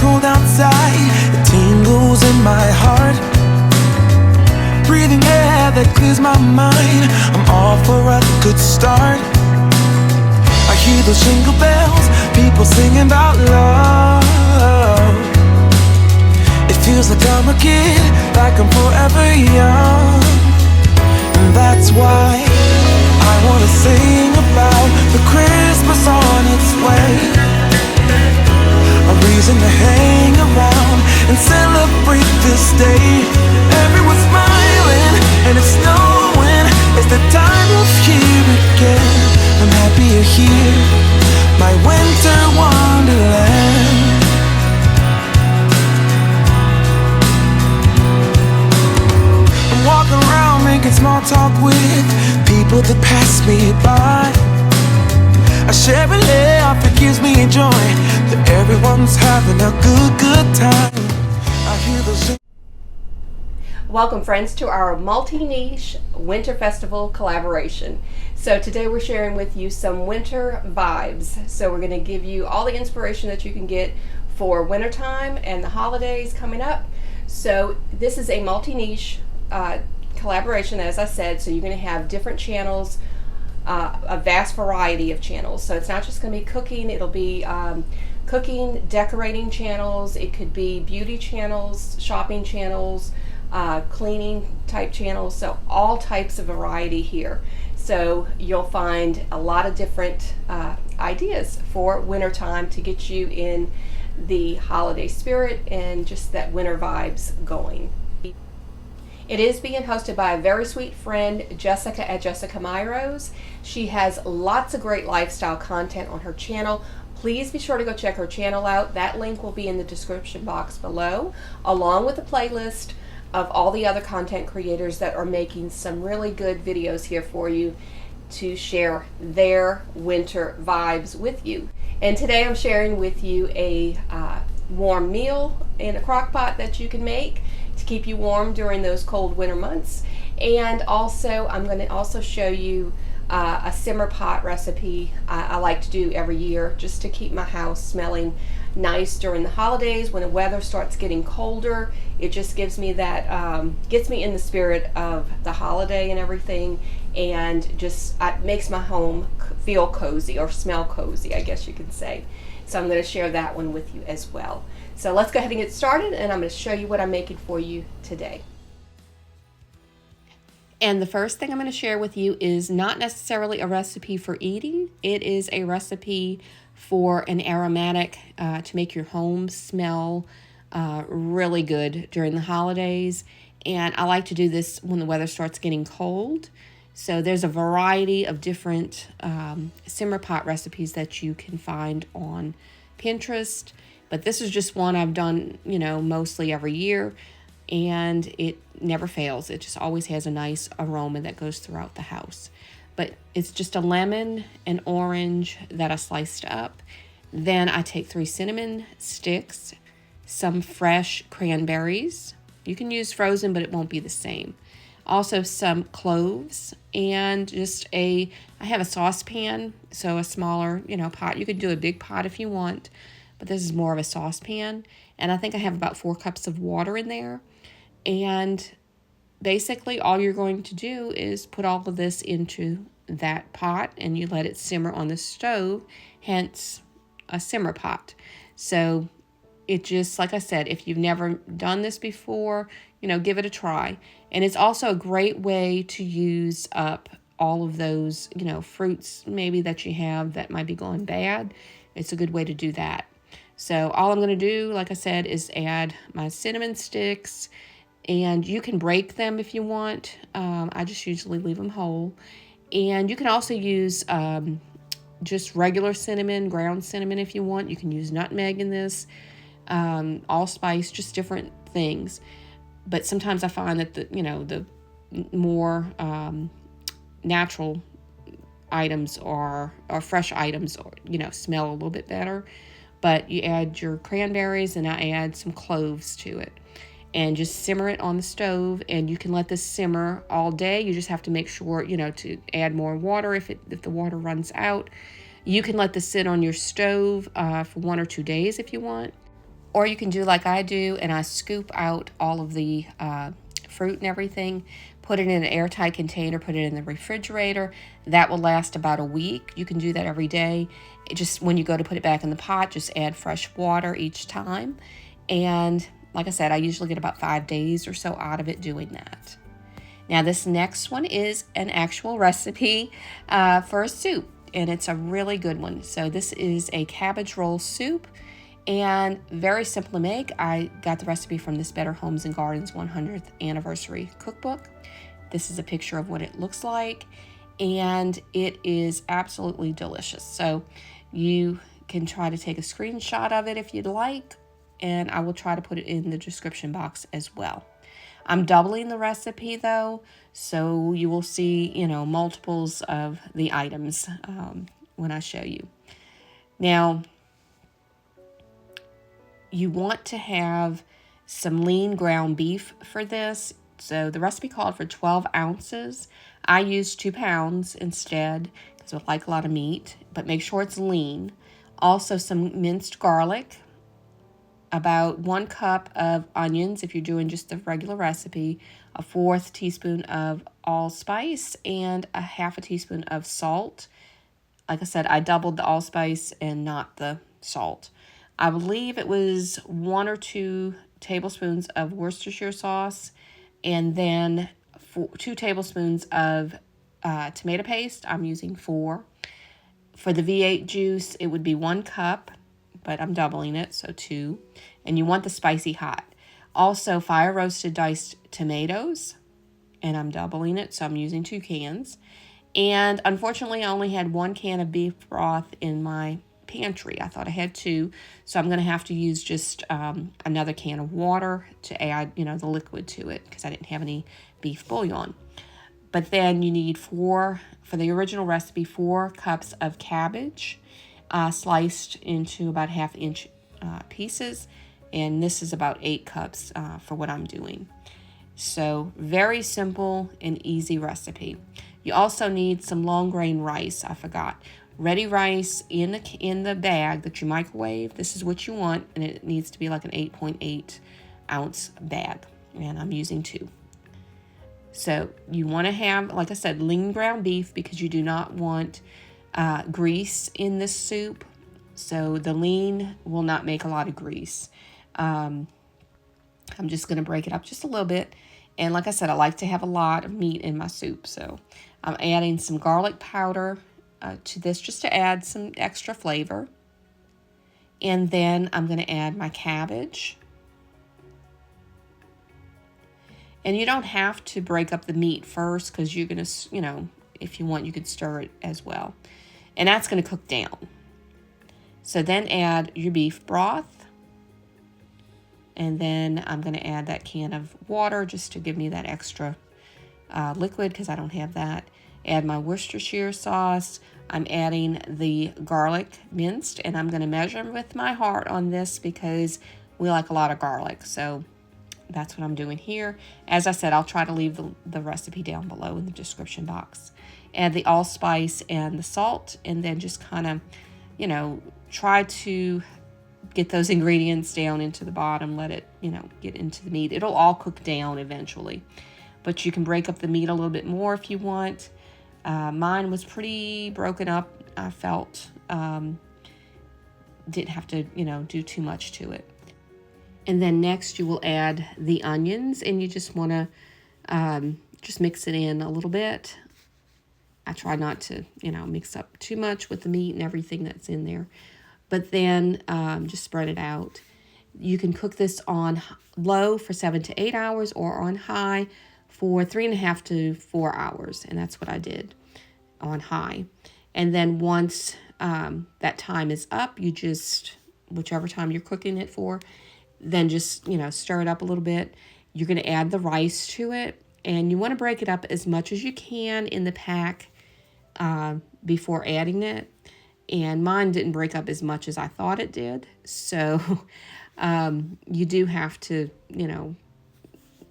cold outside, it tingles in my heart. Breathing air that clears my mind, I'm all for a good start. I hear those jingle bells, people singing about love. It feels like I'm a kid, like I'm forever young. And that's why I wanna sing about the Christmas on its way. A reason to hang around and celebrate this day. Everyone's smiling and it's snowing, it's the time of year again. I'm happy you're here, my winter wonderland. I'm walking around making small talk with people that pass me by. I share a laugh, it gives me joy that everyone's having a good time. I hear those. Welcome, friends, to our multi-niche winter festival collaboration. So today we're sharing with you some winter vibes. So we're going to give you all the inspiration that you can get for wintertime and the holidays coming up. So this is a multi-niche collaboration, as I said, so you're going to have different channels, a vast variety of channels. So it's not just going to be cooking, it'll be cooking, decorating channels, it could be beauty channels, shopping channels, cleaning type channels, so all types of variety here. So you'll find a lot of different ideas for wintertime to get you in the holiday spirit and just that winter vibes going. It is being hosted by a very sweet friend, Jessica at Jessica Myros. She has lots of great lifestyle content on her channel. Please be sure to go check her channel out. That link will be in the description box below, along with a playlist of all the other content creators that are making some really good videos here for you to share their winter vibes with you. And today I'm sharing with you a warm meal in a crock pot that you can make to keep you warm during those cold winter months. And also I'm going to also show you a simmer pot recipe I like to do every year just to keep my house smelling nice during the holidays. When the weather starts getting colder, it just gives me that gets me in the spirit of the holiday and everything, and just makes my home feel cozy, or smell cozy, I guess you could say. So I'm going to share that one with you as well. So let's go ahead and get started, and I'm going to show you what I'm making for you today. And the first thing I'm going to share with you is not necessarily a recipe for eating. It is a recipe for an aromatic to make your home smell really good during the holidays. And I like to do this when the weather starts getting cold. So there's a variety of different simmer pot recipes that you can find on Pinterest. But this is just one I've done, mostly every year. And it never fails. It just always has a nice aroma that goes throughout the house. But it's just a lemon and orange that I sliced up. Then I take 3 cinnamon sticks, some fresh cranberries. You can use frozen, but it won't be the same. Also some cloves, and I have a saucepan, so a smaller, pot. You could do a big pot if you want, but this is more of a saucepan. And I think I have about 4 cups of water in there. And basically all you're going to do is put all of this into that pot, and you let it simmer on the stove, hence a simmer pot. So it just, like I said, if you've never done this before, give it a try. And it's also a great way to use up all of those, fruits maybe that you have that might be going bad. It's a good way to do that. So all I'm going to do, like I said, is add my cinnamon sticks, and you can break them if you want. I just usually leave them whole. And you can also use just regular cinnamon, ground cinnamon if you want. You can use nutmeg in this, allspice, just different things. But sometimes I find that the more natural items or fresh items, smell a little bit better. But you add your cranberries, and I add some cloves to it. And just simmer it on the stove, and you can let this simmer all day. You just have to make sure, to add more water if the water runs out. You can let this sit on your stove for 1 or 2 days if you want. Or you can do like I do, and I scoop out all of the fruit and everything, put it in an airtight container, put it in the refrigerator. That will last about a week. You can do that every day. Just when you go to put it back in the pot, just add fresh water each time. And like I said, I usually get about 5 days or so out of it doing that. Now this next one is an actual recipe for a soup, and it's a really good one. So this is a cabbage roll soup, and very simple to make. I got the recipe from this Better Homes and Gardens 100th anniversary cookbook. This is a picture of what it looks like, and it is absolutely delicious. So you can try to take a screenshot of it if you'd like, and I will try to put it in the description box as well. I'm doubling the recipe though, so you will see, multiples of the items when I show you. Now, you want to have some lean ground beef for this. So the recipe called for 12 ounces. I used 2 pounds instead because I like a lot of meat, but make sure it's lean. Also some minced garlic, about 1 cup of onions if you're doing just the regular recipe, a 1/4 teaspoon of allspice, and a 1/2 teaspoon of salt. Like I said, I doubled the allspice and not the salt. I believe it was 1 or 2 tablespoons of Worcestershire sauce, and then 2 tablespoons of tomato paste. I'm using 4. For the V8 juice, it would be 1 cup, but I'm doubling it, so 2. And you want the spicy hot. Also, fire roasted diced tomatoes, and I'm doubling it, so I'm using 2 cans. And unfortunately, I only had 1 can of beef broth in my pantry. I thought I had 2, so I'm going to have to use just another can of water to add, the liquid to it because I didn't have any beef bouillon. But then you need for the original recipe, 4 cups of cabbage sliced into about 1/2 inch pieces, and this is about 8 cups for what I'm doing. So very simple and easy recipe. You also need some long grain rice. I forgot. Ready rice in the bag that you microwave. This is what you want, and it needs to be like an 8.8 ounce bag, and I'm using 2. So you want to have, like I said, lean ground beef because you do not want grease in this soup. So the lean will not make a lot of grease. I'm just going to break it up just a little bit. And like I said, I like to have a lot of meat in my soup. So I'm adding some garlic powder to this just to add some extra flavor. And then I'm going to add my cabbage. And you don't have to break up the meat first because you're going to, if you want, you could stir it as well. And that's going to cook down. So then add your beef broth. And then I'm going to add that can of water just to give me that extra liquid because I don't have that. Add my Worcestershire sauce. I'm adding the garlic minced, and I'm going to measure with my heart on this because we like a lot of garlic. So that's what I'm doing here. As I said, I'll try to leave the recipe down below in the description box. Add the allspice and the salt, and then just kind of, try to get those ingredients down into the bottom. Let it, get into the meat. It'll all cook down eventually. But you can break up the meat a little bit more if you want. Mine was pretty broken up, I felt. Didn't have to, do too much to it. And then next you will add the onions, and you just want to just mix it in a little bit. I try not to, mix up too much with the meat and everything that's in there. But then just spread it out. You can cook this on low for 7 to 8 hours or on high for 3.5 to 4 hours. And that's what I did on high. And then once that time is up, you just, whichever time you're cooking it for, then just, stir it up a little bit. You're going to add the rice to it, and you want to break it up as much as you can in the pack before adding it. And mine didn't break up as much as I thought it did. So you do have to,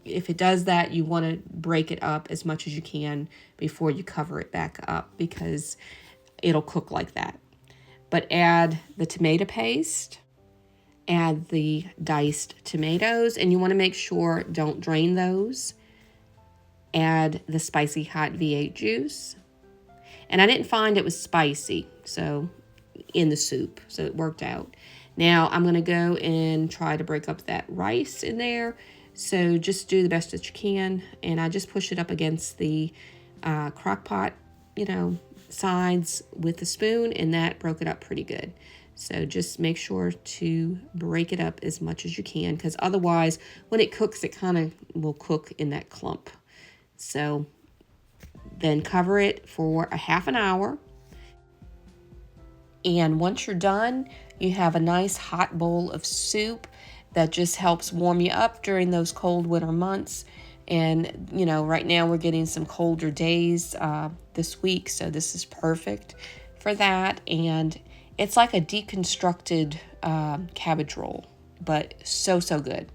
if it does that, you want to break it up as much as you can before you cover it back up because it'll cook like that. But add the tomato paste. add the diced tomatoes, and you want to make sure don't drain those. Add the spicy hot V8 juice. And I didn't find it was spicy, so in the soup, so it worked out. Now I'm going to go and try to break up that rice in there. So just do the best that you can, and I just push it up against the crock pot, sides with the spoon, and that broke it up pretty good. So just make sure to break it up as much as you can, because otherwise when it cooks, it kind of will cook in that clump. So then cover it for a half an hour. And once you're done, you have a nice hot bowl of soup that just helps warm you up during those cold winter months. And, right now we're getting some colder days this week, so this is perfect for that. And it's like a deconstructed cabbage roll, but so good.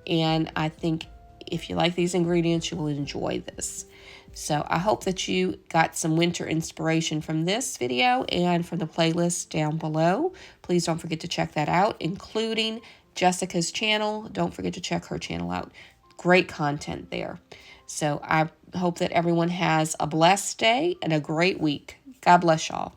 And I think if you like these ingredients, you will enjoy this. So I hope that you got some winter inspiration from this video and from the playlist down below. Please don't forget to check that out, including Jessica's channel. Don't forget to check her channel out. Great content there. So I hope that everyone has a blessed day and a great week. God bless y'all.